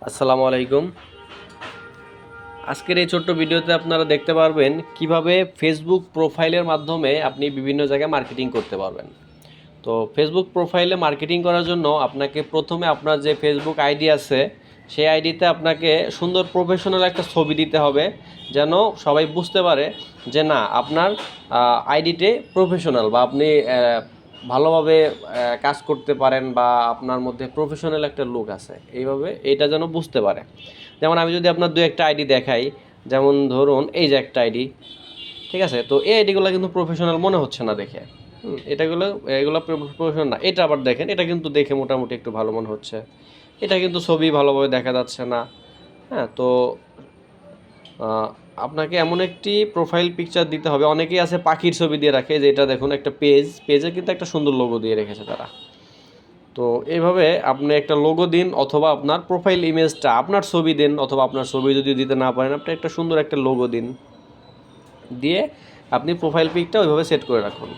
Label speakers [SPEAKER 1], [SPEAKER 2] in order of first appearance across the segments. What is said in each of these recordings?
[SPEAKER 1] আসসালামু আলাইকুম। আজকের এই ছোট্ট ভিডিওতে আপনারা দেখতে পারবেন কিভাবে ফেসবুক প্রোফাইলের মাধ্যমে আপনি বিভিন্ন জায়গায় মার্কেটিং করতে পারবেন। তো ফেসবুক প্রোফাইলে মার্কেটিং করার জন্য আপনাকে প্রথমে আপনার যে ফেসবুক আইডি আছে সেই আইডিতে আপনাকে সুন্দর প্রফেশনাল একটা ছবি দিতে হবে, যেন সবাই বুঝতে পারে যে না আপনার আইডিতে প্রফেশনাল বা আপনি ভালোভাবে কাজ করতে পারেন বা আপনার মধ্যে প্রফেশনাল একটা লুক আছে, এইভাবে এটা যেন বুঝতে পারে। যেমন আমি যদি আপনার দু একটা আইডি দেখাই, যেমন ধরুন এই যে একটা আইডি, ঠিক আছে? তো এই আইডিগুলো কিন্তু প্রফেশনাল মনে হচ্ছে না দেখে। এগুলো প্রফেশনাল না। এটা আবার দেখেন, এটা কিন্তু দেখে মোটামুটি একটু ভালো মনে হচ্ছে। এটা কিন্তু ছবি ভালোভাবে দেখা যাচ্ছে না। হ্যাঁ, তো আপনাকে এমন একটি প্রোফাইল পিকচার দিতে হবে। অনেকেই আছে পাখির ছবি দিয়ে রাখে, যে এটা দেখুন একটা পেজে কিন্তু একটা সুন্দর লোগো দিয়ে রেখেছে তারা। তো এইভাবে আপনি একটা লোগো দিন, অথবা আপনার প্রোফাইল ইমেজটা আপনার ছবি দিন, অথবা আপনার ছবি যদি দিতে না পারেন আপনি একটা সুন্দর একটা লোগো দিন, দিয়ে আপনি প্রোফাইল পিকটা ওইভাবে সেট করে রাখুন।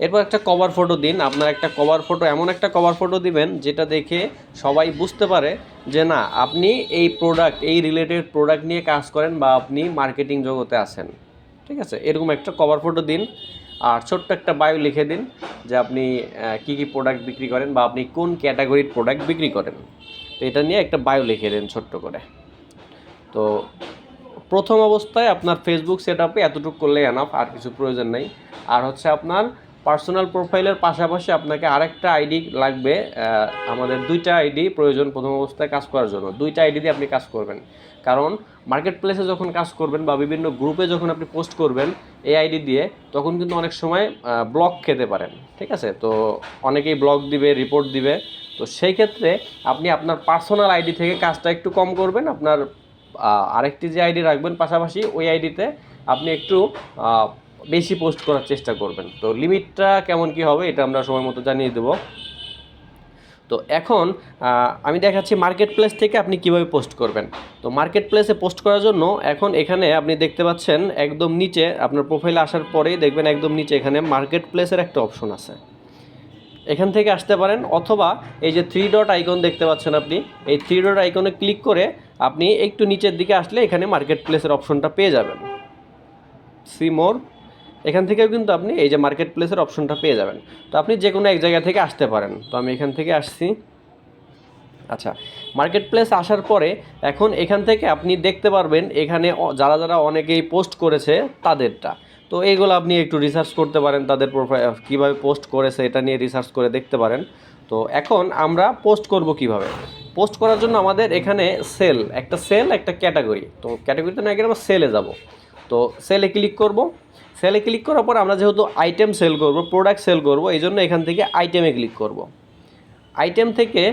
[SPEAKER 1] এরপর একটা কভার ফটো দিন। আপনার একটা কভার ফটো, এমন একটা কভার ফটো দিবেন যেটা দেখে সবাই বুঝতে পারে যে না আপনি এই রিলেটেড প্রোডাক্ট নিয়ে কাজ করেন বা আপনি মার্কেটিং জগতে আছেন। ঠিক আছে, এরকম একটা কভার ফটো দিন। আর ছোট্ট একটা বায়ো লিখে দিন যে আপনি কী কী প্রোডাক্ট বিক্রি করেন বা আপনি কোন ক্যাটাগরির প্রোডাক্ট বিক্রি করেন। তো এটা নিয়ে একটা বায়ো লিখে দিন ছোট্ট করে। তো প্রথম অবস্থায় আপনার ফেসবুক সেট আপে এতটুকু করলে এনাফ, আর কিছু প্রয়োজন নেই। আর হচ্ছে আপনার পার্সোনাল প্রোফাইলের পাশাপাশি আপনাকে আরেকটা আইডি লাগবে। আমাদের দুইটা আইডি প্রয়োজন প্রথম অবস্থায় কাজ করার জন্য। দুইটা আইডি দিয়ে আপনি কাজ করবেন, কারণ মার্কেট প্লেসে যখন কাজ করবেন বা বিভিন্ন গ্রুপে যখন আপনি পোস্ট করবেন এই আইডি দিয়ে, তখন কিন্তু অনেক সময় ব্লক খেতে পারেন। ঠিক আছে, তো অনেকেই ব্লক দিবে, রিপোর্ট দিবে। তো সেই ক্ষেত্রে আপনি আপনার পার্সোনাল আইডি থেকে কাজটা একটু কম করবেন। আপনার আরেকটি যে আইডি রাখবেন পাশাপাশি, ওই আইডিতে আপনি একটু বেশি পোস্ট করার চেষ্টা করবেন। তো লিমিটটা কেমন কি হবে এটা আমরা সময় মতো জানিয়ে দেবো। তো এখন আমি দেখাচ্ছি মার্কেট প্লেস থেকে আপনি কিভাবে পোস্ট করবেন। তো মার্কেট প্লেসে পোস্ট করার জন্য এখন এখানে আপনি দেখতে পাচ্ছেন একদম নিচে, আপনার প্রোফাইলে আসার পরেই দেখবেন একদম নিচে এখানে মার্কেট প্লেসের একটা অপশন আছে। এখান থেকে আসতে পারেন, অথবা এই যে থ্রি ডট আইকন দেখতে পাচ্ছেন আপনি, এই থ্রি ডট আইকনে ক্লিক করে আপনি একটু নিচের দিকে আসলে এখানে মার্কেট প্লেসের অপশনটা পেয়ে যাবেন। সি মোর, এখান থেকেও কিন্তু আপনি এই যে মার্কেট প্লেসের অপশনটা পেয়ে যাবেন। তো আপনি যে কোনো এক জায়গা থেকে আসতে পারেন। তো আমি এখান থেকে আসছি। আচ্ছা, মার্কেট প্লেস আসার পরে এখন এখান থেকে আপনি দেখতে পারবেন এখানে যারা যারা অনেকেই পোস্ট করেছে তাদেরটা। তো এইগুলো আপনি একটু রিসার্চ করতে পারেন, তাদের প্রোফাইল কীভাবে পোস্ট করেছে এটা নিয়ে রিসার্চ করে দেখতে পারেন। তো এখন আমরা পোস্ট করব কিভাবে। পোস্ট করার জন্য আমাদের এখানে একটা ক্যাটাগরি, তো ক্যাটাগরিতে না গেলে আমরা সেলে যাব। তো সেলে ক্লিক করব। সেলে ক্লিক করার পর আমরা যেহেতু আইটেম সেল করব, প্রোডাক্ট সেল করব, এই জন্য এখান থেকে আইটেমে ক্লিক করব। আইটেম থেকে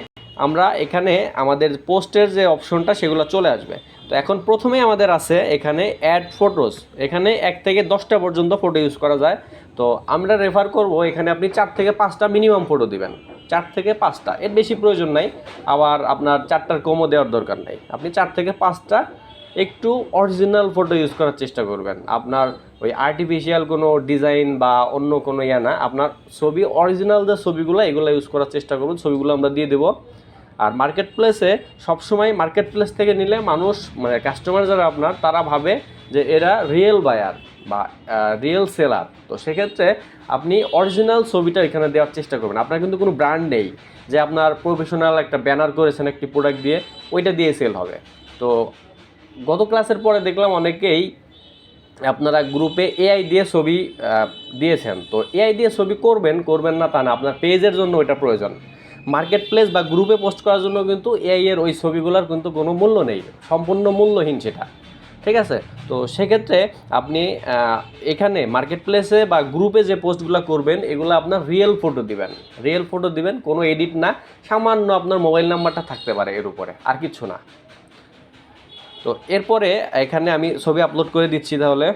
[SPEAKER 1] আমরা এখানে আমাদের পোস্টের যে অপশনটা সেগুলো চলে আসবে। তো এখন প্রথমে আমাদের আছে এখানে অ্যাড ফটোস, এখানে 1 থেকে 10টা পর্যন্ত ফটো ইউজ করা যায়। তো আমরা রেফার করব এখানে আপনি 4 থেকে 5টা মিনিমাম ফটো দিবেন। 4 থেকে 5টা, এর বেশি প্রয়োজন নাই। আবার আপনার 4টার কমও দেওয়ার দরকার নাই। আপনি 4 থেকে 5টা একটু অরিজিনাল ফটো ইউজ করার চেষ্টা করবেন। আপনার ওই আর্টিফিশিয়াল কোনো ডিজাইন বা অন্য কোনো না, আপনার ছবি অরিজিনাল যে ছবিগুলো এগুলো ইউজ করার চেষ্টা করুন। ছবিগুলো আমরা দিয়ে দেবো। আর মার্কেট প্লেসে সবসময় মার্কেট প্লেস থেকে নিলে মানুষ, মানে কাস্টমার যারা আপনার, তারা ভাবে যে এরা রিয়েল বায়ার বা রিয়েল সেলার। তো সেক্ষেত্রে আপনি অরিজিনাল ছবিটা এখানে দেওয়ার চেষ্টা করবেন। আপনার কিন্তু কোনো ব্র্যান্ড নেই যে আপনার প্রফেশনাল একটা ব্যানার করেছেন একটি প্রোডাক্ট দিয়ে, ওইটা দিয়ে সেল হবে। তো গত ক্লাসের পরে দেখলাম অনেকেই আপনারা গ্রুপে এআই দিয়ে ছবি দিয়েছেন। তো এআই দিয়ে ছবি করবেন না তা না, আপনার পেজের জন্য ওইটা প্রয়োজন। মার্কেট প্লেস বা গ্রুপে পোস্ট করার জন্য কিন্তু এআই এর ওই ছবিগুলোর কিন্তু কোনো মূল্য নেই, সম্পূর্ণ মূল্যহীন সেটা। ঠিক আছে, তো সেক্ষেত্রে আপনি এখানে মার্কেট প্লেসে বা গ্রুপে যে পোস্টগুলো করবেন এগুলো আপনার রিয়েল ফটো দিবেন, কোনো এডিট না। সামান্য আপনার মোবাইল নাম্বারটা থাকতে পারে এর উপরে, আর কিছু না। তো এরপরে এখানে আমি ছবি আপলোড করে দিচ্ছি। তাহলে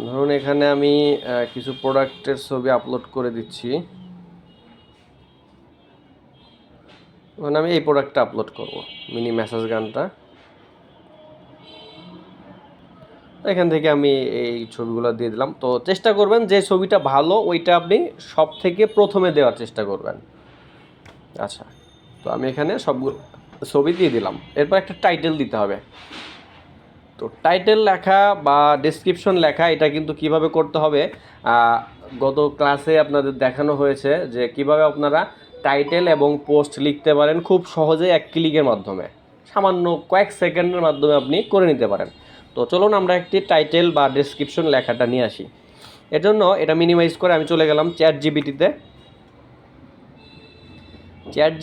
[SPEAKER 1] ধরুন এখানে আমি কিছু প্রোডাক্টের ছবি আপলোড করে দিচ্ছি। মানে আমি এই প্রোডাক্টটা আপলোড করব, মিনি ম্যাসাজ গানটা। এখান থেকে আমি এই ছবিগুলো দিয়ে দিলাম। তো চেষ্টা করবেন যে ছবিটা ভালো ওইটা আপনি সব থেকে প্রথমে দেওয়ার চেষ্টা করবেন। আচ্ছা, তো আমি এখানে সবগুলো ছবি দিয়ে দিলাম। এরপর একটা টাইটেল দিতে হবে। তো টাইটেল লেখা বা ডেসক্রিপশন লেখা এটা কিন্তু কিভাবে করতে হবে, গত ক্লাসে আপনাদের দেখানো হয়েছে যে কিভাবে আপনারা টাইটেল এবং পোস্ট লিখতে পারেন খুব সহজে এক ক্লিকের মাধ্যমে, সামান্য কয়েক সেকেন্ডের মাধ্যমে আপনি করে নিতে পারেন। তো চলুন আমরা একটি টাইটেল বা ডেসক্রিপশন লেখাটা নিয়ে আসি। এর জন্য এটা মিনিমাইজ করে আমি চলে গেলাম চ্যাট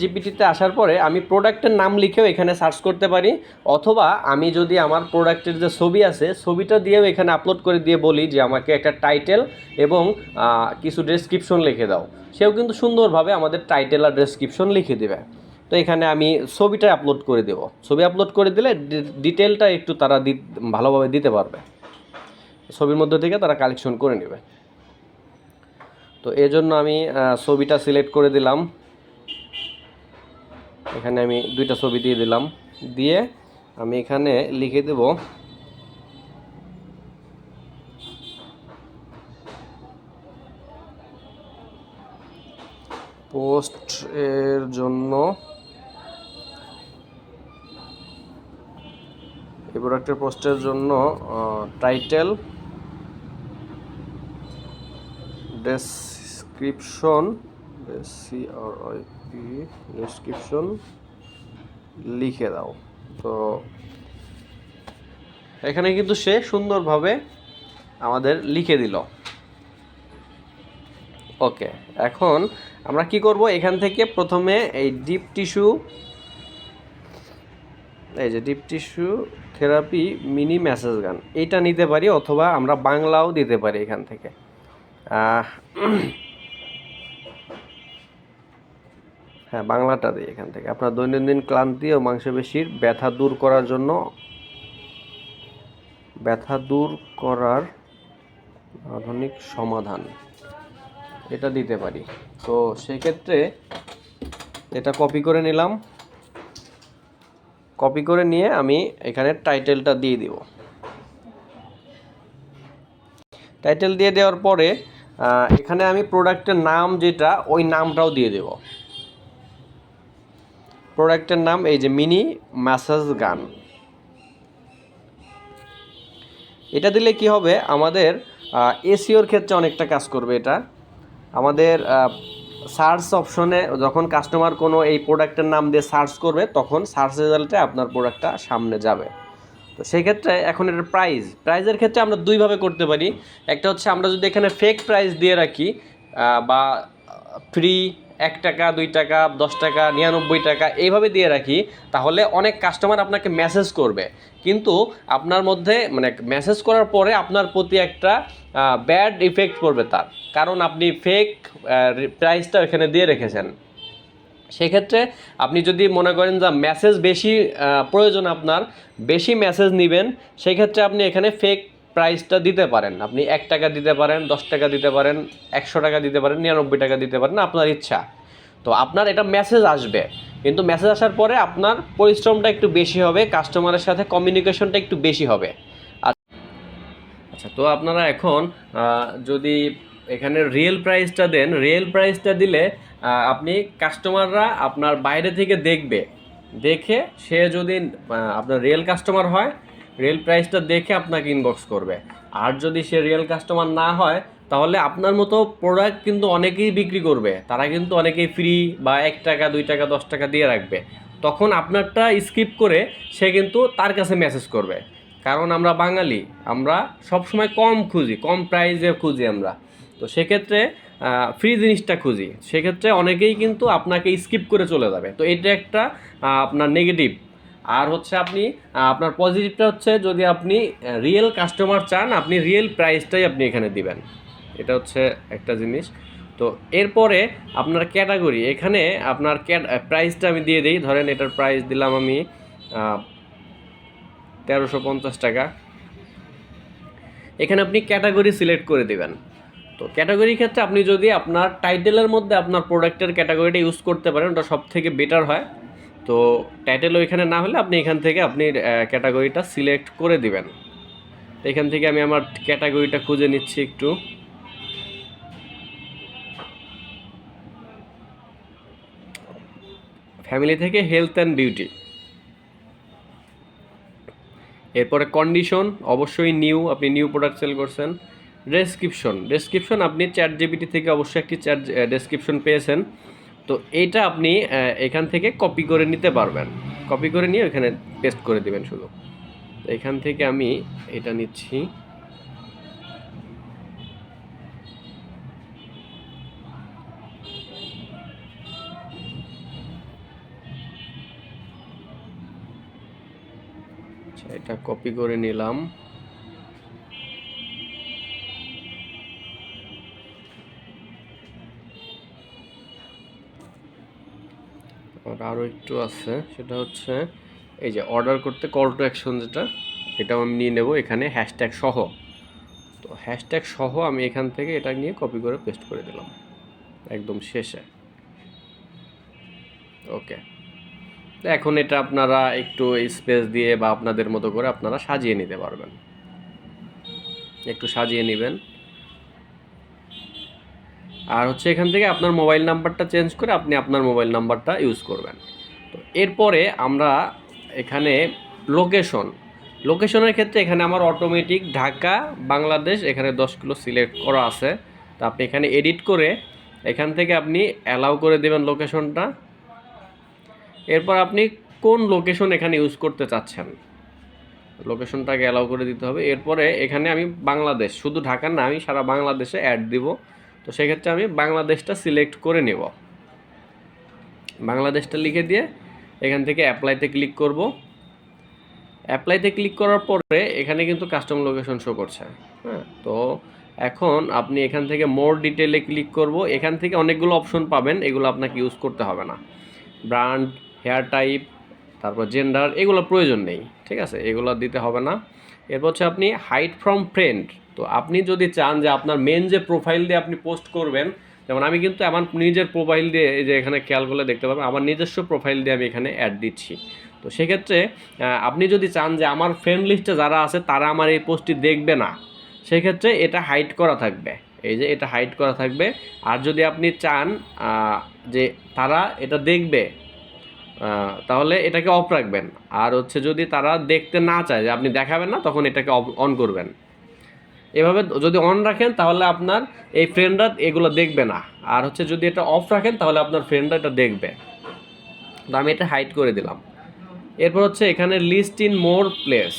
[SPEAKER 1] জিপিটিতে আসার পরে আমি প্রোডাক্টের নাম লিখেও এখানে সার্চ করতে পারি, অথবা আমি যদি আমার প্রোডাক্টের যে ছবি আছে ছবিটা দিয়েও এখানে আপলোড করে দিয়ে বলি যে আমাকে একটা টাইটেল এবং কিছু ডেসক্রিপশন লিখে দাও, সেও কিন্তু সুন্দরভাবে আমাদের টাইটেল আর ডেসক্রিপশন লিখে দেবে। তো এখানে আমি ছবিটা আপলোড করে দেব, ছবি আপলোড করে দিলে ডিটেলটা একটু তারা ভালোভাবে দিতে পারবে, ছবির মধ্যে থেকে তারা কালেকশন করে নেবে। তো এই জন্য আমি ছবিটা সিলেক্ট করে দিলাম, এখানে আমি দুইটা ছবি দিয়ে দিলাম, দিয়ে আমি এখানে লিখে দেব পোস্ট এর জন্য, এই প্রোডাক্টের পোস্টের জন্য টাইটেল ডেসক্রিপশন ডেসক্রিপশন লিখে দাও। তো এখানে কিন্তু সে সুন্দরভাবে আমাদের লিখে দিল। ওকে, এখন আমরা কি করব, এখান থেকে প্রথমে এই deep tissue therapy mini message গান এইটা নিতে পারি, অথবা আমরা বাংলাও দিতে পারি এখান থেকে। হ্যাঁ, বাংলাটা দিই এখান থেকে। আপনার দৈনন্দিন ক্লান্তি ও মাংসপেশির ব্যথা দূর করার আধুনিক সমাধান, এটা দিতে পারি। তো সেক্ষেত্রে এটা কপি করে নিলাম, কপি করে নিয়ে আমি এখানে টাইটেলটা দিয়ে দিব। টাইটেল দিয়ে দেওয়ার পরে এখানে আমি প্রোডাক্টের নাম যেটা ওই নামটাও দিয়ে দেব। প্রোডাক্টের নাম এই যে মিনি ম্যাসাজ গান, এটা দিলে কি হবে, আমাদের এসইওর ক্ষেত্রে অনেকটা কাজ করবে। এটা আমাদের সার্চ অপশনে যখন কাস্টমার কোনো এই প্রোডাক্টের নাম দিয়ে সার্চ করবে তখন সার্চ রেজাল্টে আপনার প্রোডাক্টটা সামনে যাবে। তো সেই ক্ষেত্রে এখন এটার প্রাইজের ক্ষেত্রে আমরা দুইভাবে করতে পারি। একটা হচ্ছে আমরা যদি এখানে ফেক প্রাইস দিয়ে রাখি বা ফ্রি 1 টাকা 2 টাকা 10 টাকা 99 টাকা এইভাবে দিয়ে রাখি, তাহলে অনেক কাস্টমার আপনাকে মেসেজ করবে, কিন্তু আপনার মধ্যে মানে মেসেজ করার পরে আপনার প্রতি একটা ব্যাড ইফেক্ট পড়বে তার, কারণ আপনি ফেক প্রাইসটা এখানে দিয়ে রেখেছেন। সেক্ষেত্রে আপনি যদি মনে করেন যে মেসেজ বেশি প্রয়োজন, আপনার বেশি মেসেজ নেবেন, সেক্ষেত্রে আপনি এখানে ফেক প্রাইসটা দিতে পারেন। আপনি 1 টাকা দিতে পারেন, 10 টাকা দিতে পারেন, 100 টাকা দিতে পারেন, 99 টাকা দিতে পারেন, আপনার ইচ্ছা। তো আপনার এটা মেসেজ আসবে, কিন্তু মেসেজ আসার পরে আপনার পরিশ্রমটা একটু বেশি হবে, কাস্টমারের সাথে কমিউনিকেশনটা একটু বেশি হবে। আচ্ছা, তো আপনারা এখন যদি এখানে রিয়েল প্রাইসটা দেন, রিয়েল প্রাইসটা দিলে আপনি কাস্টমাররা আপনার বাইরে থেকে দেখে সে যদি আপনার রিয়েল কাস্টমার হয়, রিয়েল প্রাইসটা দেখে আপনাকে ইনবক্স করবে। আর যদি সে রিয়েল কাস্টমার না হয়, তাহলে আপনার মতো প্রোডাক্ট কিন্তু অনেকেই বিক্রি করবে, তারা কিন্তু অনেকেই ফ্রি বা 1 টাকা 2 টাকা 10 টাকা দিয়ে রাখবে, তখন আপনারটা স্কিপ করে সে কিন্তু তার কাছে মেসেজ করবে। কারণ আমরা বাঙালি, আমরা সবসময় কম খুঁজি, কম প্রাইসে খুঁজি আমরা। তো সেক্ষেত্রে ফ্রি জিনিসটা খুঁজি, সেক্ষেত্রে অনেকেই কিন্তু আপনাকে স্কিপ করে চলে যাবে। তো এটা একটা আপনার নেগেটিভ। আর হচ্ছে আপনি আপনার পজিটিভটা হচ্ছে, যদি আপনি রিয়েল কাস্টমার চান, আপনি রিয়েল প্রাইসটাই আপনি এখানে দিবেন, এটা হচ্ছে একটা জিনিস। তো এরপরে আপনার ক্যাটাগরি, এখানে আপনার প্রাইসটা আমি দিয়ে দিই। ধরেন এটার প্রাইস দিলাম আমি 1350 টাকা। এখানে আপনি ক্যাটাগরি সিলেক্ট করে দেবেন। তো ক্যাটাগরির ক্ষেত্রে আপনি যদি আপনার টাইটেলের মধ্যে আপনার প্রোডাক্টের ক্যাটাগরিটা ইউজ করতে পারেন, ওটা সব থেকে বেটার হয়। তো টাইটেল ওইখানে না হলে আপনি এখান থেকে আপনি ক্যাটাগরিটা সিলেক্ট করে দিবেন। এখান থেকে আমি আমার ক্যাটাগরিটা খুঁজে নিচ্ছি একটু। ফ্যামিলি থেকে হেলথ অ্যান্ড বিউটি, এরপরে কন্ডিশন অবশ্যই নিউ, আপনি নিউ প্রোডাক্ট সেল করছেন। ডেসক্রিপশন আপনি চ্যাট জিপিটি থেকে অবশ্যই একটি ডেসক্রিপশন পেয়েছেন। তো এইটা আপনি এখান থেকে কপি করে নিতে পারবেন, কপি করে নিয়ে এখানে পেস্ট করে দিবেন শুধু। তো এখান থেকে আমি এটা নিচ্ছি। আচ্ছা, এটা কপি করে নিলাম। আর আরও একটু আছে, সেটা হচ্ছে এই যে অর্ডার করতে কল টু অ্যাকশন যেটা, এটাও আমি নিয়ে নেব এখানে হ্যাশট্যাগ সহ। তো হ্যাশট্যাগ সহ আমি এখান থেকে এটা নিয়ে কপি করে পেস্ট করে দিলাম একদম শেষে। ওকে, তো এখন এটা আপনারা একটু স্পেস দিয়ে বা আপনাদের মতো করে আপনারা সাজিয়ে নিতে পারবেন, একটু সাজিয়ে নেবেন। আর হচ্ছে এখান থেকে আপনার মোবাইল নাম্বারটা চেঞ্জ করে আপনি আপনার মোবাইল নাম্বারটা ইউজ করবেন। তো এরপরে আমরা এখানে লোকেশনের ক্ষেত্রে এখানে আমার অটোমেটিক ঢাকা বাংলাদেশ এখানে 10 কিলো সিলেক্ট করা আছে। তো আপনি এখানে এডিট করে এখান থেকে আপনি অ্যালাউ করে দেবেন লোকেশনটা। এরপর আপনি কোন লোকেশন এখানে ইউজ করতে চাচ্ছেন, লোকেশনটাকে অ্যালাউ করে দিতে হবে। এরপরে এখানে আমি বাংলাদেশ, শুধু ঢাকার না, আমি সারা বাংলাদেশে অ্যাড দিব। তো সেক্ষেত্রে আমি বাংলাদেশটা সিলেক্ট করে নেব, বাংলাদেশটা লিখে দিয়ে এখান থেকে অ্যাপ্লাইতে ক্লিক করব। অ্যাপ্লাইতে ক্লিক করার পরে এখানে কিন্তু কাস্টম লোকেশন শো করছে। হ্যাঁ, তো এখন আপনি এখান থেকে মোর ডিটেলে ক্লিক করব। এখান থেকে অনেকগুলো অপশন পাবেন, এগুলো আপনাকে ইউজ করতে হবে না। ব্র্যান্ড, হেয়ার টাইপ, তারপর জেন্ডার, এগুলো প্রয়োজন নেই, ঠিক আছে, এগুলো দিতে হবে না। এরপর হচ্ছে আপনি হাইড ফ্রম ফ্রেন্ড। তো আপনি যদি চান যে আপনার মেন যে প্রোফাইল দিয়ে আপনি পোস্ট করবেন, যেমন আমি কিন্তু আমার নিজের প্রোফাইল দিয়ে, এই যে এখানে খেয়াল করলে দেখতে পাবেন আমার নিজস্ব প্রোফাইল দিয়ে আমি এখানে অ্যাড দিচ্ছি। তো সেক্ষেত্রে আপনি যদি চান যে আমার ফ্রেন্ড লিস্টে যারা আছে তারা আমার এই পোস্টটি দেখবে না, সেক্ষেত্রে এটা হাইড করা থাকবে, এই যে এটা হাইড করা থাকবে। আর যদি আপনি চান যে তারা এটা দেখবে, তাহলে এটাকে অফ রাখবেন। আর হচ্ছে যদি তারা দেখতে না চায়, যে আপনি দেখাবেন না, তখন এটাকে অন করবেন। এভাবে যদি অন রাখেন তাহলে আপনার এই ফ্রেন্ডরা এগুলো দেখবে না, আর হচ্ছে যদি এটা অফ রাখেন তাহলে আপনার ফ্রেন্ডরা এটা দেখবে। তো আমি এটা হাইড করে দিলাম। এরপর হচ্ছে এখানে লিস্ট ইন মোর প্লেস,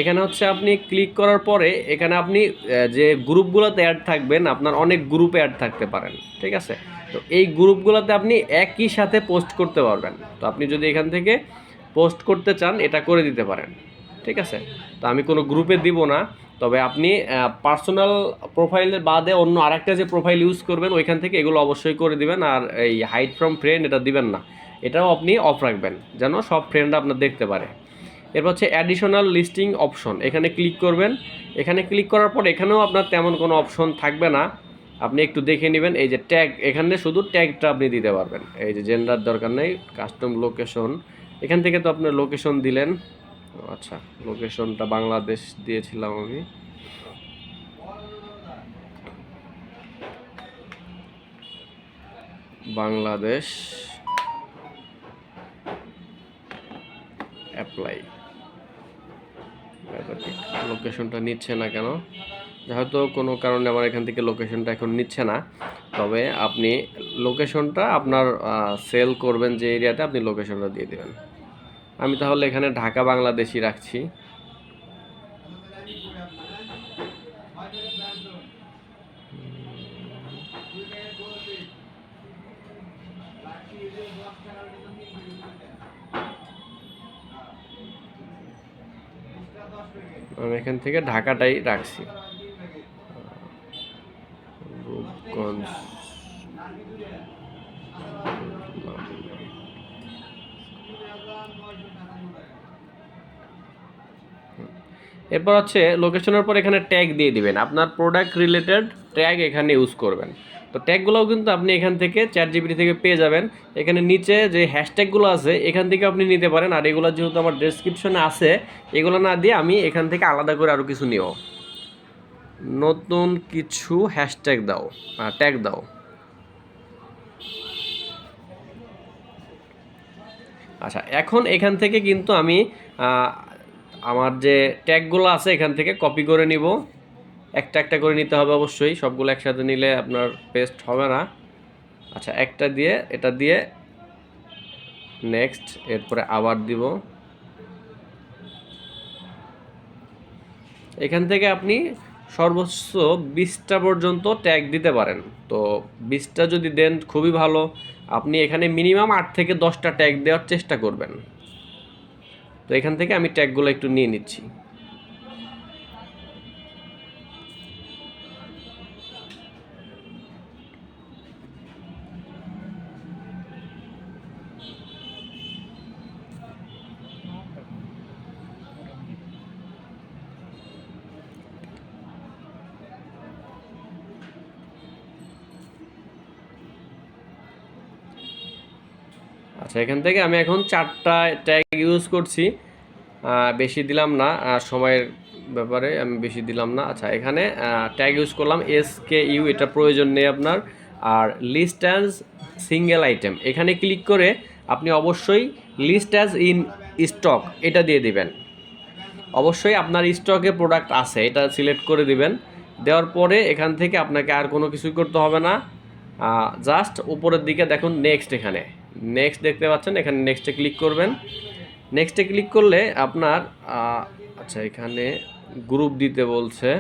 [SPEAKER 1] এখানে হচ্ছে আপনি ক্লিক করার পরে এখানে আপনি যে গ্রুপগুলোতে অ্যাড থাকবেন, আপনার অনেক গ্রুপে অ্যাড থাকতে পারেন, ঠিক আছে। তো এই গ্রুপগুলোতে আপনি একই সাথে পোস্ট করতে পারবেন। তো আপনি যদি এখান থেকে পোস্ট করতে চান এটা করে দিতে পারেন, ঠিক আছে। তো আমি কোনো গ্রুপে দিব না, তবে আপনি পার্সোনাল প্রোফাইলের বাদে অন্য আরেকটা যে প্রোফাইল ইউজ করবেন ওইখান থেকে এগুলো অবশ্যই করে দিবেন। আর এই হাইড ফ্রম ফ্রেন্ড এটা দিবেন না, এটাও আপনি অফ রাখবেন যেন সব ফ্রেন্ডরা আপনার দেখতে পারে। এরপর হচ্ছে অ্যাডিশনাল লিস্টিং অপশন, এখানে ক্লিক করবেন। এখানে ক্লিক করার পর এখানেও আপনার তেমন কোনো অপশন থাকবে না, আপনি একটু দেখে নেবেন। এই যে ট্যাগ, এখানে শুধু ট্যাগটা আপনি দিতে পারবেন। এই যে জেন্ডার দরকার নেই, কাস্টম লোকেশন, এখান থেকে তো আপনার লোকেশন দিলেন। আচ্ছা, লোকেশনটা বাংলাদেশ দিয়েছিলাম আমি। বাংলাদেশ, অ্যাপ্লাই। লোকেশনটা নিচ্ছে না কেন, হয়তো কোনো কারণে আমার এখান থেকে লোকেশনটা এখন নিচ্ছে না। তবে আপনি লোকেশনটা আপনার সেল করবেন যে এরিয়াতে, আপনি লোকেশনটা দিয়ে দেবেন। আমি তাহলে এখানে ঢাকা বাংলাদেশই রাখছি। আমি এখান থেকে ঢাকাটাই রাখছি। রূপগঞ্জ, এরপর হচ্ছে লোকেশনের পর এখানে ট্যাগ দিয়ে দিবেন আপনার প্রোডাক্ট রিলেটেড ট্যাগ এখানে ইউজ করবেন। তো ট্যাগগুলোও কিন্তু আপনি এখান থেকে চ্যাটজিপিটি থেকে পেয়ে যাবেন। এখানে নিচে যে হ্যাশট্যাগুলো আছে এখান থেকে আপনি নিতে পারেন। আর এগুলো যেহেতু আমার ডেসক্রিপশনে আছে, এগুলো না দিয়ে আমি এখান থেকে আলাদা করে আরও কিছু নিও। নতুন কিছু হ্যাশট্যাগ দাও, ট্যাগ দাও। আচ্ছা, এখন এখান থেকে কিন্তু আমি আমার যে ট্যাগগুলো আছে এখান থেকে কপি করে নিব। একটা একটা করে নিতে হবে অবশ্যই, সবগুলো একসাথে নিলে আপনার পেস্ট হবে না। আচ্ছা, একটা দিয়ে এটা দিয়ে নেক্সট, এরপরে আবার দিব। এখান থেকে আপনি সর্বোচ্চ 20টা পর্যন্ত ট্যাগ দিতে পারেন। তো 20টা যদি দেন খুবই ভালো। আপনি এখানে মিনিমাম 8 থেকে 10টা ট্যাগ দেওয়ার চেষ্টা করবেন। তো এখান থেকে আমি ট্যাগগুলো একটু নিয়ে নিচ্ছি। আচ্ছা, এখান থেকে আমি এখন 4টা ট্যাগ ইউজ করছি, বেশি দিলাম না, সময়ের ব্যাপারে আমি বেশি দিলাম না। আচ্ছা, এখানে ট্যাগ ইউজ করলাম SKU, এটা প্রয়োজন নেই আপনার। আর লিস্ট অ্যাজ সিঙ্গেল আইটেম, এখানে ক্লিক করে আপনি অবশ্যই লিস্ট অ্যাজ ইন স্টক এটা দিয়ে দিবেন। অবশ্যই আপনার স্টকে প্রোডাক্ট আছে এটা সিলেক্ট করে দিবেন। দেওয়ার পরে এখান থেকে আপনাকে আর কোনো কিছুই করতে হবে না। জাস্ট উপরের দিকে দেখুন নেক্সট, এখানে নেক্সট দেখতে পাচ্ছেন, এখানে নেক্সটে ক্লিক করবেন। নেক্সটে ক্লিক করলে আপনার আচ্ছা, এখানে গ্রুপ দিতে বলছে।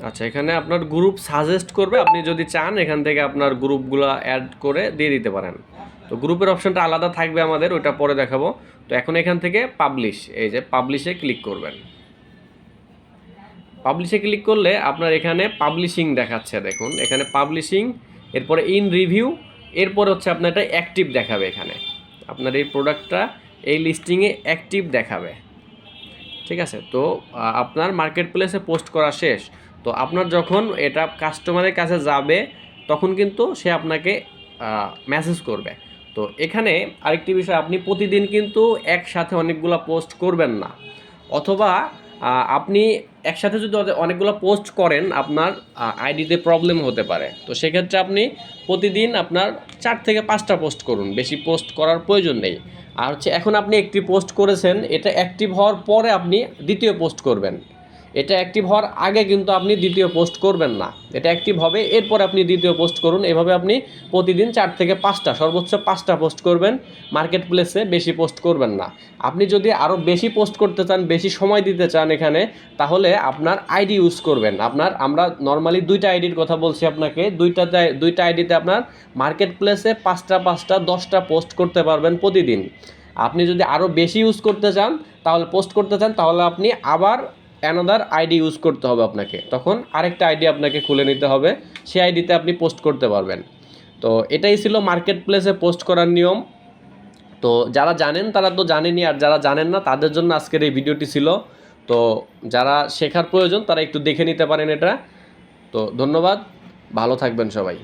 [SPEAKER 1] আচ্ছা, এখানে আপনার গ্রুপ সাজেস্ট করবে, আপনি যদি চান এখান থেকে আপনার গ্রুপগুলো অ্যাড করে দিয়ে দিতে পারেন। তো গ্রুপের অপশনটা আলাদা থাকবে আমাদের, ওইটা পরে দেখাবো। তো এখন এখান থেকে পাবলিশ, এই যে পাবলিশে ক্লিক করবেন। পাবলিশে ক্লিক করলে আপনার এখানে পাবলিশিং দেখাচ্ছে, দেখুন এখানে পাবলিশিং, এরপরে ইন রিভিউ, এরপরে হচ্ছে আপনার এটা অ্যাক্টিভ দেখাবে। এখানে আপনার এই প্রোডাক্টটা এই লিস্টিংয়ে অ্যাক্টিভ দেখাবে। ঠিক আছে, তো আপনার মার্কেট প্লেসে পোস্ট করা শেষ। তো আপনার যখন এটা কাস্টমারের কাছে যাবে তখন কিন্তু সে আপনাকে মেসেজ করবে। তো এখানে আরেকটি বিষয়, আপনি প্রতিদিন কিন্তু একসাথে অনেকগুলো পোস্ট করবেন না, অথবা আপনি একসাথে যদি অনেকগুলো পোস্ট করেন আপনার আইডিতে প্রবলেম হতে পারে। তো সেক্ষেত্রে আপনি প্রতিদিন আপনার 4 থেকে 5টা পোস্ট করুন, বেশি পোস্ট করার প্রয়োজন নেই। আর হচ্ছে এখন আপনি একটি পোস্ট করেছেন, এটা অ্যাক্টিভ হওয়ার পরে আপনি দ্বিতীয় পোস্ট করবেন। এটা অ্যাক্টিভ হওয়ার আগে কিন্তু আপনি দ্বিতীয় পোস্ট করবেন না, এটা অ্যাক্টিভ হবে এরপর আপনি দ্বিতীয় পোস্ট করুন। এভাবে আপনি প্রতিদিন 4 থেকে 5টা, সর্বোচ্চ 5টা পোস্ট করবেন মার্কেট প্লেসে, বেশি পোস্ট করবেন না। আপনি যদি আরও বেশি পোস্ট করতে চান, বেশি সময় দিতে চান এখানে, তাহলে আপনার আইডি ইউজ করবেন। আমরা নর্মালি 2টা আইডির কথা বলছি আপনাকে, 2টা আইডিতে আপনার মার্কেট প্লেসে 5টা 10টা পোস্ট করতে পারবেন প্রতিদিন। আপনি যদি আরও বেশি ইউজ করতে চান, তাহলে আপনি আবার অ্যানাদার আইডি ইউজ করতে হবে আপনাকে, তখন আরেকটা আইডি আপনাকে খুলে নিতে হবে, সেই আইডিতে আপনি পোস্ট করতে পারবেন। তো এটাই ছিল মার্কেট প্লেসে পোস্ট করার নিয়ম। তো যারা জানেন তারা তো জানেনই, আর যারা জানেন না তাদের জন্য আজকের এই ভিডিওটি ছিল। তো যারা শেখার প্রয়োজন তারা একটু দেখে নিতে পারেন এটা। তো ধন্যবাদ, ভালো থাকবেন সবাই।